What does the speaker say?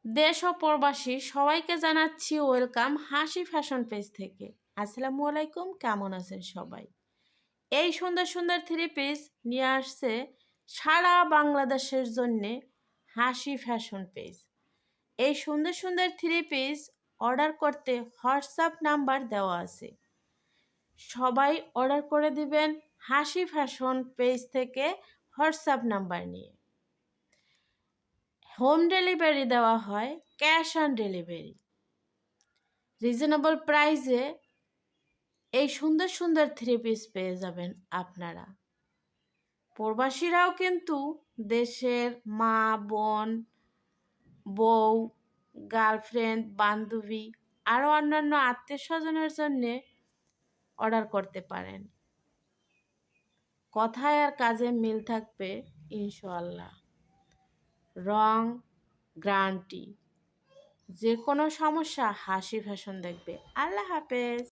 দেশ ও প্রবাসী সবাইকে জানাচ্ছি ওয়েলকাম হাসি ফ্যাশন পেজ থেকে। আসসালামু আলাইকুম, কেমন আছেন সবাই? এই সুন্দর সুন্দর থ্রি পিস নিয়ে আসছে সারা বাংলাদেশের জন্যে হাসি ফ্যাশন পেজ। এই সুন্দর সুন্দর থ্রি পিস অর্ডার করতে হোয়াটসঅ্যাপ নাম্বার দেওয়া আছে। সবাই অর্ডার করে দিবেন হাসি ফ্যাশন পেজ থেকে হোয়াটসঅ্যাপ নাম্বার নিয়ে। হোম ডেলিভারি দেওয়া হয়, ক্যাশ অন ডেলিভারি। রিজনেবল প্রাইসে এই সুন্দর সুন্দর থ্রি পিস পেয়ে যাবেন আপনারা। প্রবাসীরাও কিন্তু দেশের মা, বোন, বউ, গার্লফ্রেন্ড, বান্ধবী আরও অন্যান্য আত্মীয় স্বজনের জন্যে অর্ডার করতে পারেন। কথায় আর কাজে মিল থাকবে ইনশাআল্লাহ। রং গ্যারান্টি, যে কোনো সমস্যা হাসি ফ্যাশন দেখবে। আল্লাহ হাফেজ।